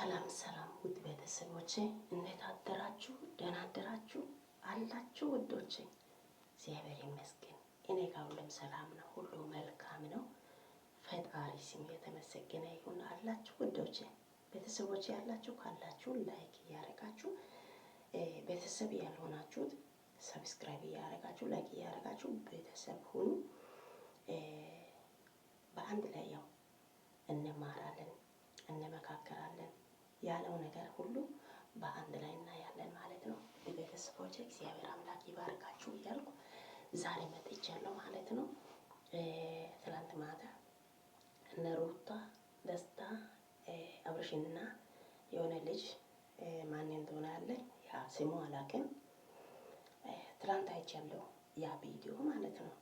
ሰላም ሰላም ውድ ቤተሰቦቼ እንዴት አደራችሁ? ደህና አደራችሁ አላችሁ ውዶቼ? እግዚአብሔር ይመስገን እኔ ጋር ሁሉም ሰላም ነው፣ ሁሉ መልካም ነው። ፈጣሪ ስም የተመሰገነ ይሁን። አላችሁ ውዶቼ? ቤተሰቦቼ ያላችሁ ካላችሁ ላይክ እያደረጋችሁ፣ ቤተሰብ ያልሆናችሁት ሰብስክራይብ እያደረጋችሁ ላይክ እያደረጋችሁ ቤተሰብ ሁኑ። በአንድ ላይ ያው እንማራለን እንመካከራለን ያለው ነገር ሁሉ በአንድ ላይ እናያለን ማለት ነው። ቤተሰቦች እግዚአብሔር አምላክ ይባርካችሁ እያልኩ ዛሬ መጥቻለሁ ማለት ነው። ትላንት ማታ እነ ሩታ ደስታ አብርሽና የሆነ ልጅ ማን እንደሆነ ያለ ያ ስሙ አላውቅም። ትላንት አይቻለሁ ያ ቪዲዮ ማለት ነው።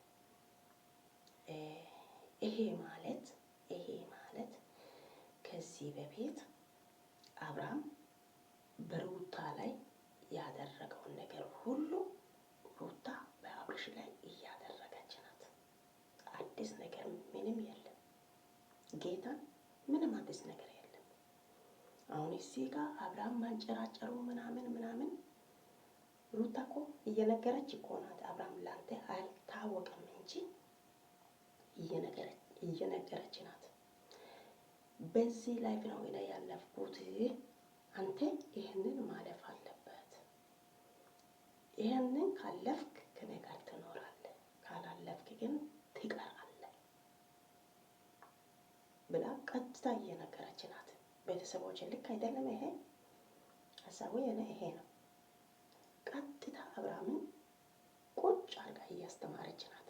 ይሄ ማለት ከዚህ በፊት አብርሃም በሩታ ላይ ያደረገውን ነገር ሁሉ ሩታ በአብርሽ ላይ እያደረገች ናት። አዲስ ነገር ምንም የለም። ጌታን ምንም አዲስ ነገር የለም። አሁን እዚህ ጋር አብርሃም ማንጨራጨሩ ምናምን ሩታ እኮ እየነገረች እኮ ናት። አብርሃም ላንተ አልታወቀም እንጂ እየነገረች ናት። በዚህ ላይፍ ነው እኔ ያለፍኩት። አንተ ይህንን ማለፍ አለበት። ይህንን ካለፍክ ከኔ ጋር ትኖራለህ፣ ካላለፍክ ግን ትቀራለህ ብላ ቀጥታ እየነገረች ናት። ቤተሰቦች ልክ አይደለም? ይሄ ሀሳቡ ይሄ ነው። ቀጥታ አብርሃምን ቁጭ አድርጋ እያስተማረች ናት።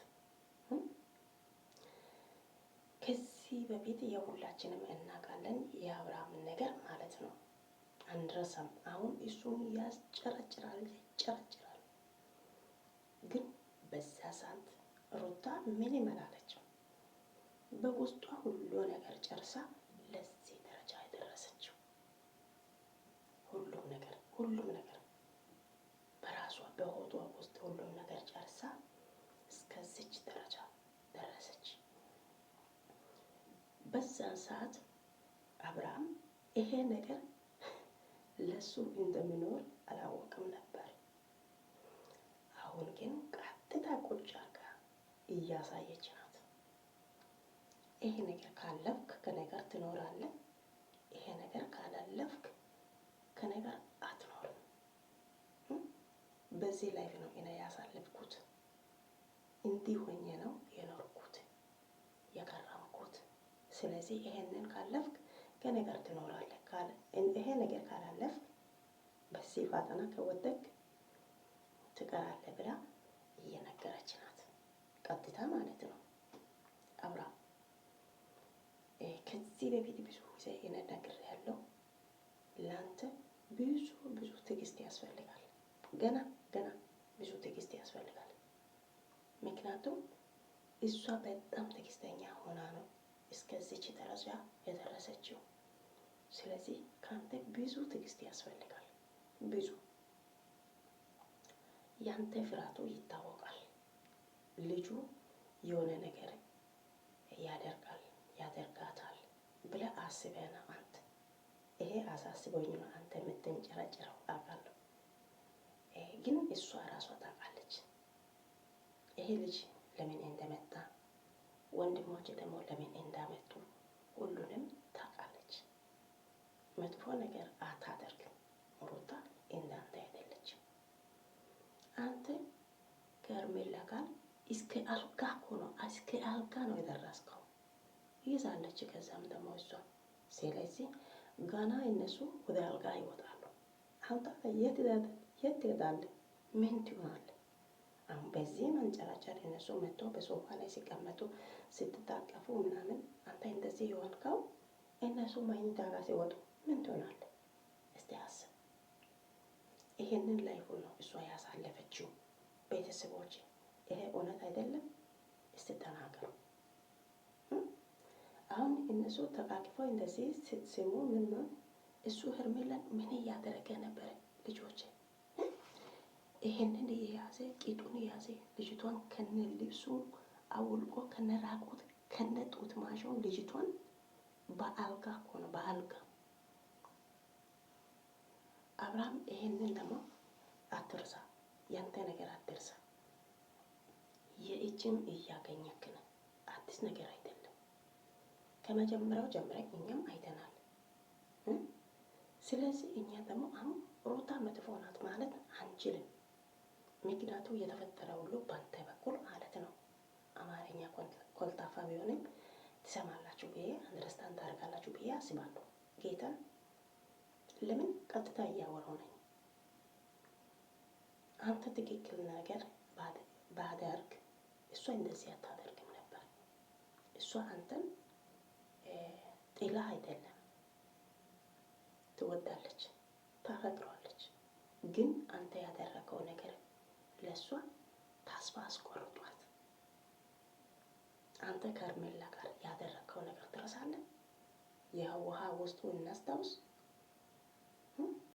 ከዚህ በፊት የሁላችንም እናውቃለን የአብርሃምን ነገር ማለት ነው። አንረሳም። አሁን እሱን ያስጨረጭራል። ግን በዛ ሰዓት ሩታ ምን ይመላለችው በውስጧ ሁሉ ነገር ጨርሳ ለዚህ ደረጃ የደረሰችው ሁሉም ነገር በራሷ በሆዷ ውስጥ ሁሉም ነገር ጨርሳ እስከዚች ደረጃ ደረሰች። በዛን ሰዓት አብርሃም ይሄ ነገር ለሱ እንደሚኖር አላወቅም ነበር። አሁን ግን ቀጥታ ቁጭ አድርጋ እያሳየች ናት። ይሄ ነገር ካለፍክ ከኔ ጋር ትኖራለህ፣ ይሄ ነገር ካላለፍክ ከኔ ጋር አትኖርም። በዚህ ላይፍ ነው እኔ ያሳለፍኩት፣ እንዲህ ሆኜ ነው የኖርኩት የከረምኩት። ስለዚህ ይሄንን ካለፍክ ከኔ ጋር ትኖራለህ፣ ይሄ ነገር ካላለፍክ በዚህ ፈተና ከወደቅ ትቀራለህ ብላ እየነገረች ናት። ቀጥታ ማለት ነው። አብርሃም ከዚህ በፊት ብዙ ጊዜ እነግርሃለሁ፣ ለአንተ ብዙ ትዕግስት ያስፈልጋል። ገና ብዙ ትዕግስት ያስፈልጋል። ምክንያቱም እሷ በጣም ትዕግስተኛ ሆና ነው እስከዚች ደረጃ የደረሰችው። ስለዚህ ካንተ ብዙ ትዕግስት ያስፈልጋል። ብዙ ያንተ ፍርሃቱ ይታወቃል። ልጁ የሆነ ነገር ያደርጋታል ብለህ አስበህ ነው አንተ። ይሄ አሳስቦኝ ነው አንተ የምትንጨረጭረው አውቃለሁ። ግን እሷ ራሷ ታውቃለች ይሄ ልጅ ለምን እንደመጣ፣ ወንድሞች ደግሞ ለምን እንዳመጡ ሁሉንም ታውቃለች። መጥፎ ነገር አታደርግም ሩታ፣ እንዳንተ አይደለችም። አንተ ከሄርሜላ ጋር እስከ አልጋ ነው የደረስከው። ይዛለች ከዛም ደግሞ እሷ። ስለዚህ ገና እነሱ ወደ አልጋ ይወጣሉ። አንተ የት ትሄዳለህ? ምን ትሆናለህ? አሁን በዚህ መንጨራጨር እነሱ መጥቶ በሶፋ ላይ ሲቀመጡ ስትታቀፉ ምናምን አንተ እንደዚህ የሆንከው እነሱ መኝታ ጋር ሲወጡ ምን ትሆናለህ? እስቲ አስብ። ይሄንን ላይፍ ነው እሷ ያሳለፈችው። ቤተሰቦች ይሄ እውነት አይደለም? እስቲ ተናገሩ። አሁን እነሱ ተቃቅፈው እንደዚህ ስትስሙ ምን ነው እሱ ሄርሜላን ምን እያደረገ ነበረ? ልጆች ይሄንን የያዘ ቂጡን የያዘ ልጅቷን ከነ ልብሱ አውልቆ ከነ ራቁት ከነ ጡት ማሻውን ልጅቷን በአልጋ እኮ ነው በአልጋ አብርሃም ይሄንን ደግሞ አትርሳ፣ ያንተ ነገር አትርሳ። የእጅም እያገኘክ ነው፣ አዲስ ነገር አይደለም። ከመጀመሪያው ጀምረን እኛም አይተናል። ስለዚህ እኛ ደግሞ አሁን ሩታ መጥፎ ናት ማለት አንችልም። ምክንያቱ የተፈጠረ ሁሉ ባንተ በኩል ማለት ነው። አማርኛ ኮልታፋ ቢሆንም ትሰማላችሁ ብዬ አንደርስታንድ ታደርጋላችሁ ብዬ አስባለሁ። ጌታ ለምን ቀጥታ እያወራው ነኝ። አንተ ትክክል ነገር ባደርግ እሷ እንደዚህ አታደርግም ነበር። እሷ አንተን ጥላ አይደለም፣ ትወዳለች፣ ታፈቅረዋለች። ግን አንተ ያደረገው ነገር ለእሷ ተስፋ አስቆርጧት። አንተ ከርሜላ ጋር ያደረገው ነገር ትረሳለህ? የውሃ ውስጡ እናስታውስ።